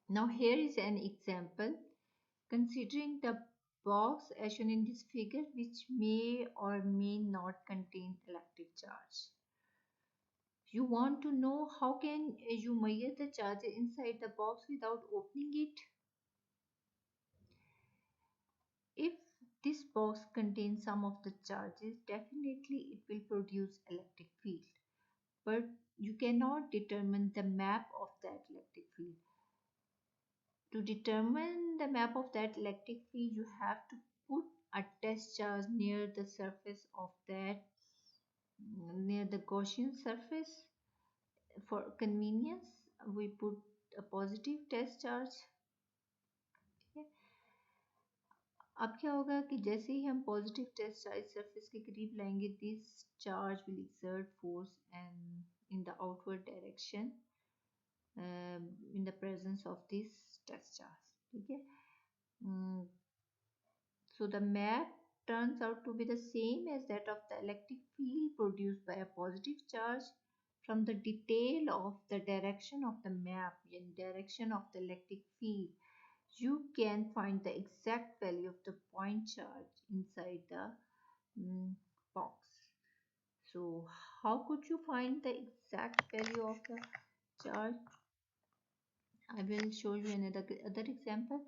Now here is an example. Considering the box as shown in this figure, which may or may not contain electric charge. You want to know how can you measure the charge inside the box without opening it? If this box contains some of the charges, definitely it will produce electric field. But you cannot determine the map of that electric field. To determine the map of that electric field, you have to put a test charge near the surface of that, near the Gaussian surface. For convenience, we put a positive test charge. अब क्या होगा कि जैसे ही हम positive test charge surface के करीब लाएंगे, this charge will exert force and in the outward direction in the presence of this test charge. ठीक है. So the map turns out to be the same as that of the electric field produced by a positive charge. From the detail of the direction of the map in direction of the electric field, you can find the exact value of the point charge inside the box. So how could you find the exact value of the charge? I will show you another other example.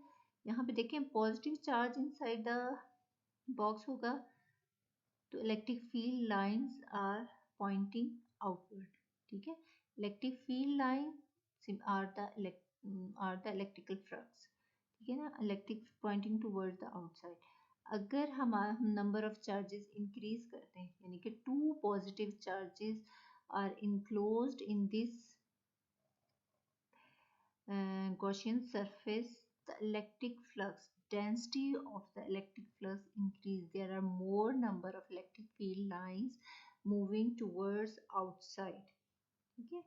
यहाँ पे देखें positive charge inside the box होगा तो electric field lines are pointing outward. ठीक है. Electric field line are the electrical flux. ठीक है ना. Electric pointing toward the outside. अगर हम नंबर ऑफ चार्जेस इंक्रीज करते हैं, यानी कि two positive charges are enclosed in this Gaussian surface, the electric flux density of the electric flux increase. There are more number of electric field lines moving towards outside. Okay.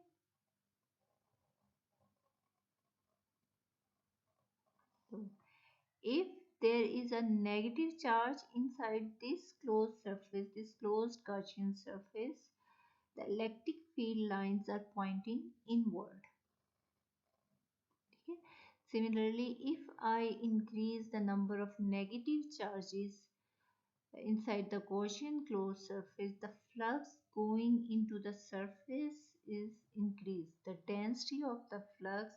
So if there is a negative charge inside this closed surface, this closed Gaussian surface, the electric field lines are pointing inward. Okay. Similarly, if I increase the number of negative charges inside the Gaussian closed surface, the flux going into the surface is increased. The density of the flux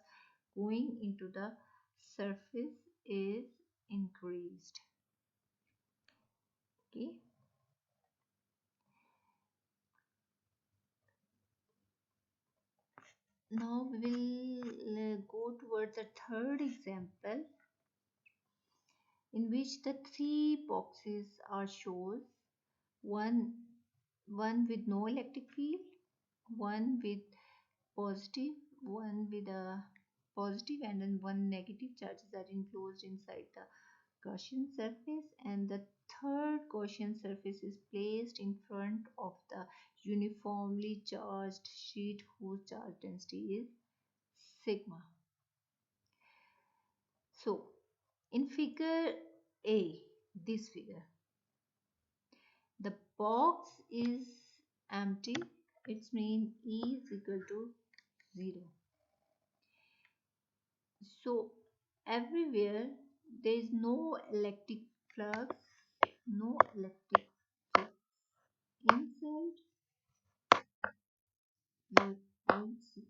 going into the surface is increased. Okay. Now we will go towards a third example in which the three boxes are shown. One, one with no electric field, one with positive, one with a positive, and then one negative charges are enclosed inside the Gaussian surface, and the third Gaussian surface is placed in front of the uniformly charged sheet whose charge density is sigma. So in figure A, this figure, the box is empty. Its mean E is equal to 0. So everywhere there is no electric flux, no electric flux inside or outside.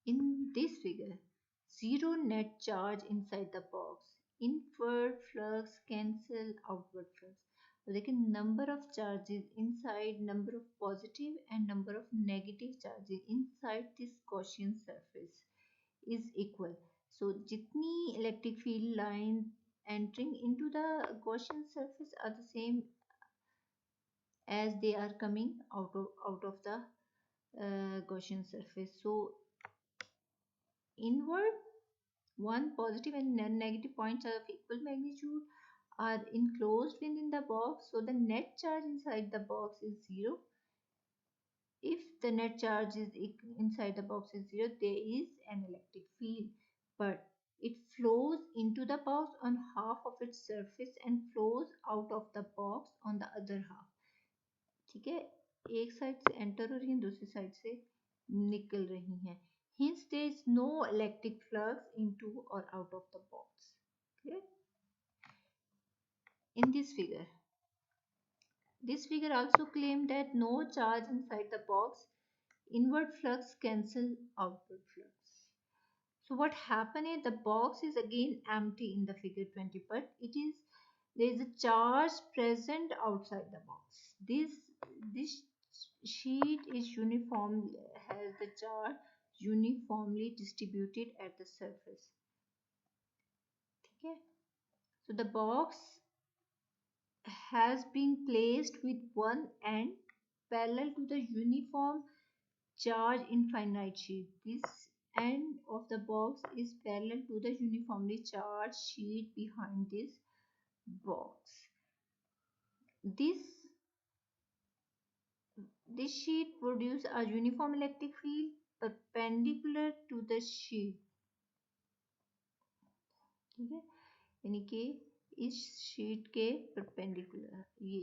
In this figure, zero net charge inside the box. Inward flux cancel outward flux. So they can number of charges inside, number of positive and number of negative charges inside this Gaussian surface is equal. So jitni electric field line entering into the Gaussian surface are the same as they are coming out of the Gaussian surface. So inward, one positive and negative points are of equal magnitude are enclosed within the box. So the net charge inside the box is 0. If the net charge is inside the box is 0, there is an electric field, but it flows into the box on half of its surface and flows out of the box on the other half. ठीक है. एक side से enter हो रही हैं, दूसरी side से निकल रही हैं. Hence there is no electric flux into or out of the box. Clear? In this figure also claimed that no charge inside the box. Inward flux cancel outward flux. So what happened is the box is again empty in the figure 20, but there is a charge present outside the box. This sheet is has the charge uniformly distributed at the surface. Okay. So the box has been placed with one end parallel to the uniform charge infinite sheet. This end of the box is parallel to the uniformly charged sheet behind this box. This sheet produces a uniform electric field perpendicular to the sheet. ठीक है, यानी कि इस sheet के perpendicular ये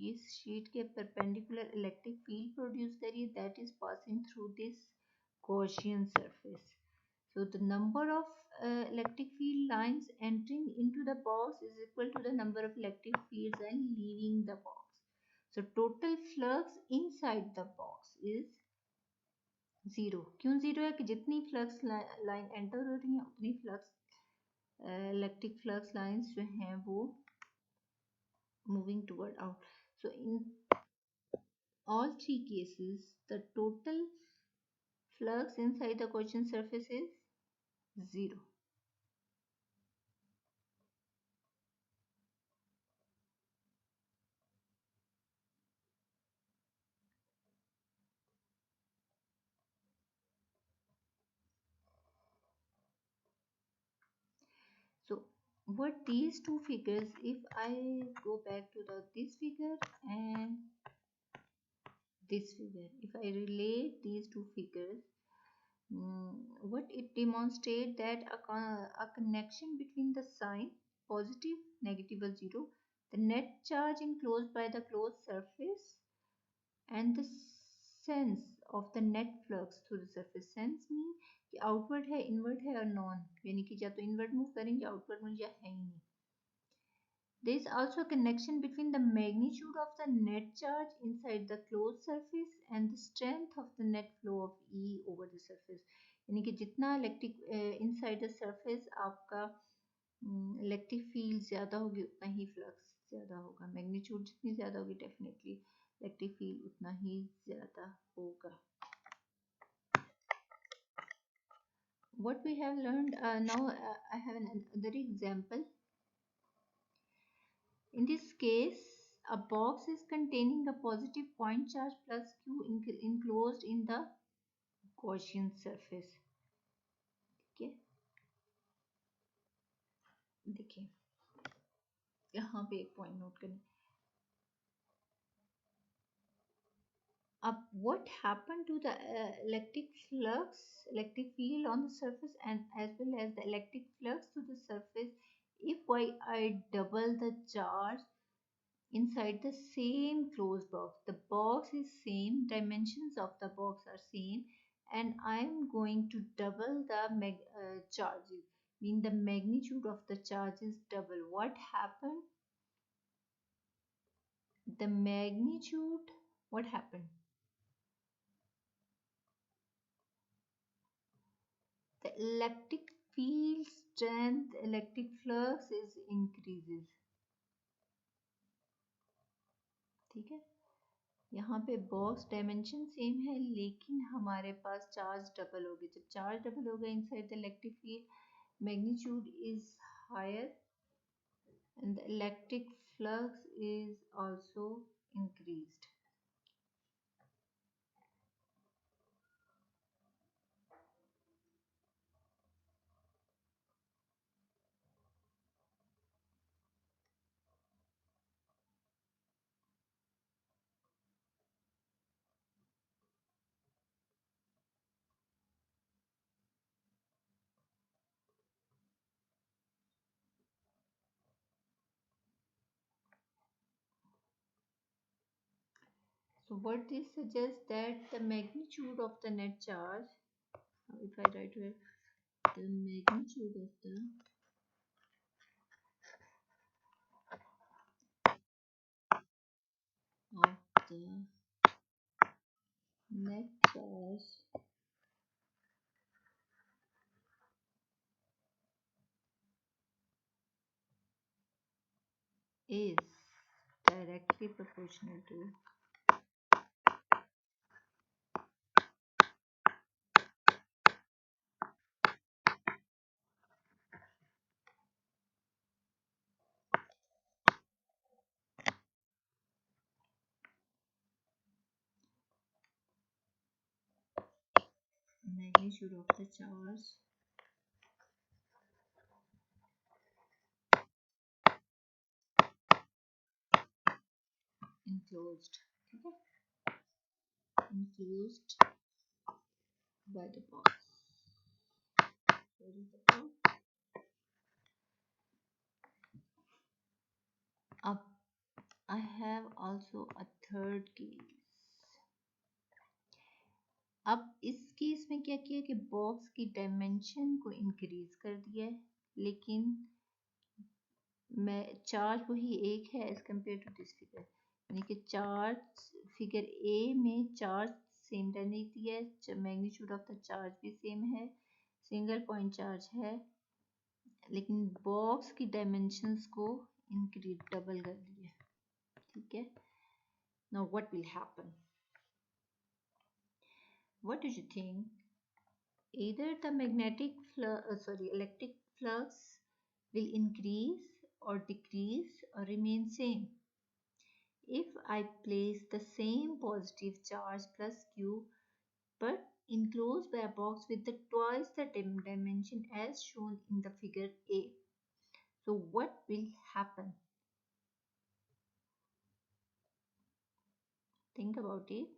इस sheet के perpendicular electric field produce करिए that is passing through this Gaussian surface. So the number of electric field lines entering into the box is equal to the number of electric fields and leaving the box. So total flux inside the box is zero. क्यों zero है कि जितनी flux line enter हो रही है उतनी flux electric flux lines जो हैं वो moving toward out. So in all three cases the total flux inside the Gaussian surface is zero. So what these two figures, if I go back to this figure and this figure, if I relate these two figures, what it demonstrates that a connection between the sign positive, negative or zero, the net charge enclosed by the closed surface and the sense of the net flux through the surface. Sense mean कि outward है, inward है और non, यानी कि या तो inward move करेंगे outward move या है ही नहीं. There is also a connection between the magnitude of the net charge inside the closed surface and the strength of the net flow of E over the surface. यानी कि जितना electric inside the surface आपका electric field ज़्यादा होगी उतना ही flux ज़्यादा होगा. Magnitude जितनी ज़्यादा होगी डेफिनेटली इलेक्ट्रिक फील्ड उतना ही ज़्यादा होगा. What we have learned now, I have another example. In this case, a box is containing a positive point charge plus Q enclosed in the Gaussian surface. ठीक है, देखिए यहाँ पे एक पॉइंट नोट करें. अब what happened to the electric flux, electric field on the surface and as well as the electric flux to the surface if I double the charge inside the same closed box? The box is same, dimensions of the box are same, and I am going to double the charges, mean the magnitude of the charge is double. What happened? The magnitude, what happened? The electric field strength, electric flux is increases. ठीक है, यहाँ पे box dimension same है लेकिन हमारे पास charge double हो गया. जब चार्ज डबल हो गया inside the electric field magnitude is higher and the electric flux is also increased. So what this suggests that the magnitude of the net charge, if I write here, the magnitude of the net charge is directly proportional to magnitude of the charge enclosed, okay? Enclosed by the box. Where is the box? Up. I have also a third case. अब इस case में क्या किया कि box की dimension को increase कर दिया है, लेकिन मैं चार्ज वही एक है as compare to this figure, यानी कि चार्ज फिगर ए में चार्ज सेम रहने दिया है, मैग्नीट्यूड ऑफ द चार्ज भी सेम है, सिंगल पॉइंट चार्ज है, लेकिन बॉक्स की डायमेंशंस को इंक्रीज डबल कर दिया, ठीक है. Now what will happen? What do you think? Either the electric flux will increase or decrease or remain same. If I place the same positive charge plus Q but enclosed by a box with the twice the dimension as shown in the figure A. So what will happen? Think about it.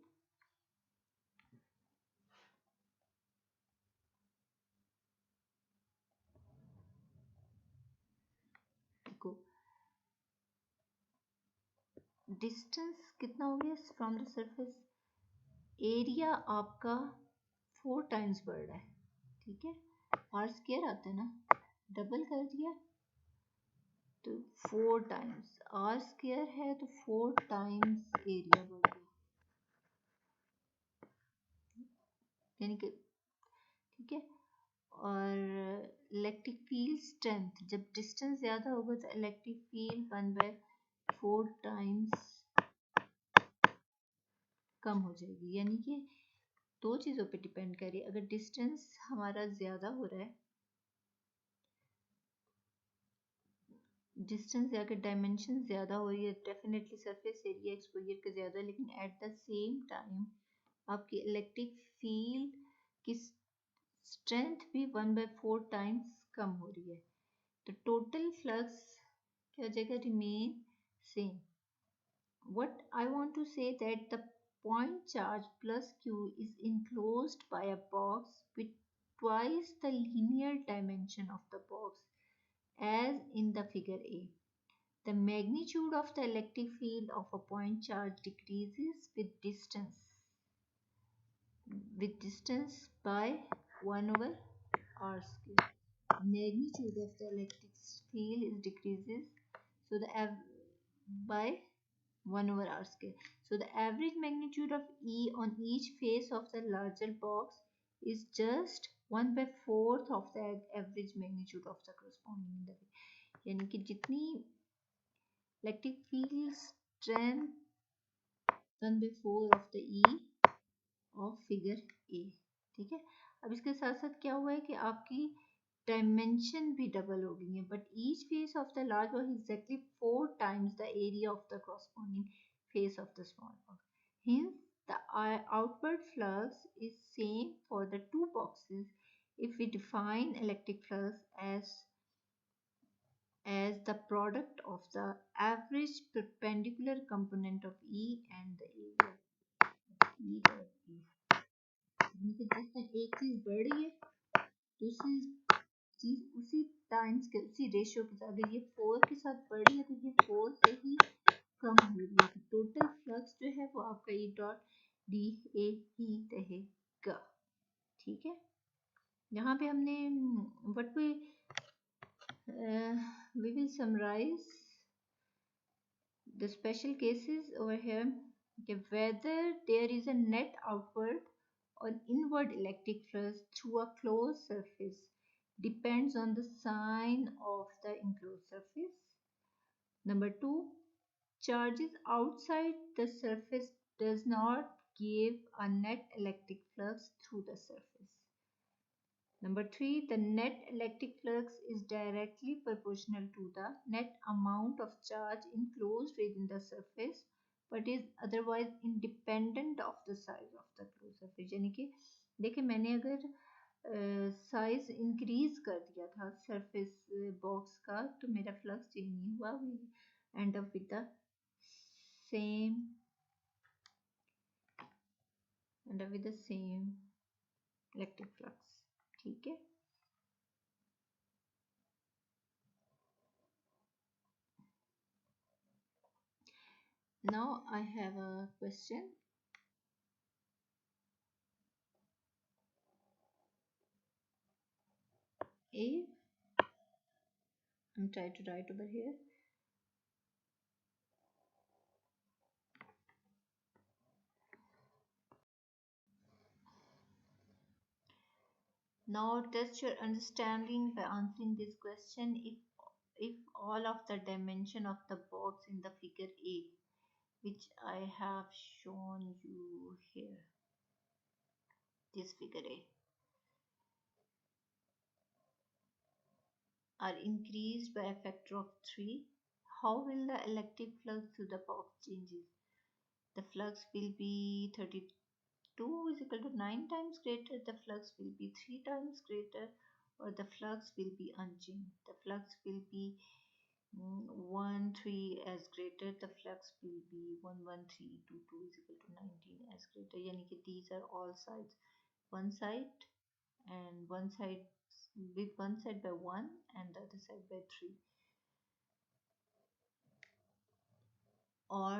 देखो distance कितना हो गया from the surface, area आपका 4 times बढ़ रहा है, ठीक है. आर स्क्वायर आता है ना, डबल कर दिया तो 4 टाइम्स आर स्क्वायर है तो 4 टाइम्स एरिया बढ़ गया, यानी कि ठीक है. और इलेक्ट्रिक फील्ड स्ट्रेंथ, जब डिस्टेंस ज़्यादा होगा तो इलेक्ट्रिक फील्ड 1/4 टाइम्स कम हो जाएगी, यानी कि दो चीज़ों पे डिपेंड करिए. अगर डिस्टेंस हमारा ज़्यादा हो रहा है, डिस्टेंस या अगर डायमेंशन ज़्यादा हो रही है, डेफिनेटली सरफेस एरिया एक्सपोजर का ज़्यादा, लेकिन एट द सेम टाइम आपकी इलेक्ट्रिक फील्ड की स्ट्रेंथ भी 1/4 टाइम्स कम हो रही है, तो टोटल फ्लक्स क्या हो जाएगा, remain same. What I want to say that the point charge plus Q is enclosed by a box with twice the linear dimension of the box as in the figure A. The magnitude of the electric field of a point charge decreases with distance by 1 over r square. Magnitude of the electric field is decreases so the by 1 over r square. So the average magnitude of E on each face of the larger box is just 1/4 of the average magnitude of the corresponding individual. यानी कि जितनी electric field strength 1/4 of the E of figure A, ठीक है. अब इसके साथ साथ क्या हुआ है कि आपकी डायमेंशन भी डबल हो गई है, but each face of the large box exactly 4 times the area of the corresponding face of the small box. Hence, the outward flux is same for the two boxes if we define electric flux as the product of the average perpendicular component of E and the area E of E. एक चीज बढ़ रही है, दूसरी चीज उसी times के उसी रेशियो के साथ, अगर ये 4 के साथ बढ़ रही है तो ये 4 से ही फ्रॉम एरिया, टोटल फ्लक्स जो है वो आपका ई डॉट डी ए ही रहेगा। ठीक है, यहाँ पे हमने what we will summarize the special cases over here. Okay, whether there is a net outward or inward electric flux through a closed surface depends on the sign of the enclosed surface. Number two, charges outside the surface does not give a net electric flux through the surface. Number three, the net electric flux is directly proportional to the net amount of charge enclosed within the surface but is otherwise independent of the size of the closed surface. यानी कि देखिए, मैंने अगर size increase कर दिया था surface box का तो मेरा फ्लक्स चेंज नहीं हुआ, we end up with the same electric flux. ठीक है, now I have a question. If I'm trying to write over here, now test your understanding by answering this question. If all of the dimension of the box in the figure A, which I have shown you here, this figure A, are increased by a factor of 3, how will the electric flux through the box changes? The flux will be 32 is equal to 9 times greater, the flux will be 3 times greater, or the flux will be unchanged. The flux will be 1 3 as greater, the flux will be 1 1 3 2 2 is equal to 19 as greater. यानी कि these are all sides, one side and one side with one side by 1 and the other side by 3, or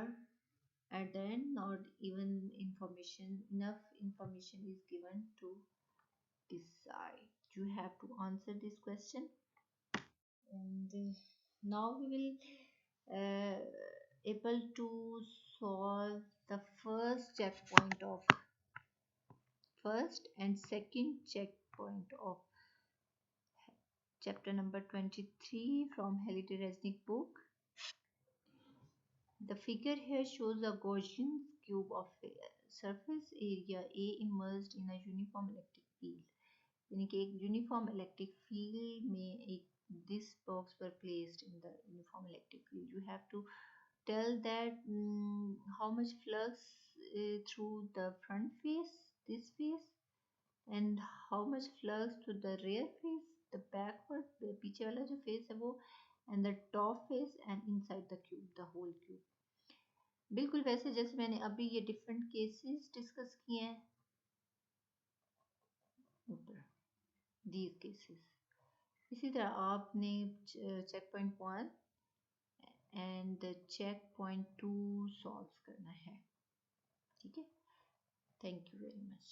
at the end not even enough information is given to decide. You have to answer this question, and now we will able to solve the first and second checkpoint of chapter number 23 from Halide-Reznik book. The figure here shows a Gaussian cube of surface area A immersed in a uniform electric field. यानी कि एक uniform electric field में एक this box were placed in the uniform electric field. You have to tell that how much flux through the front face, this face, and how much flux to the rear face, the backward, the पीछे वाला जो face है वो, and the top face and inside the cube, the whole cube. बिल्कुल वैसे जैसे मैंने अभी ये डिफरेंट केसेस डिस्कस किए हैं ऊपर, these cases. इसी तरह आपने checkpoint 1 and checkpoint 2 solve करना है। ठीक है, थैंक यू वेरी मच।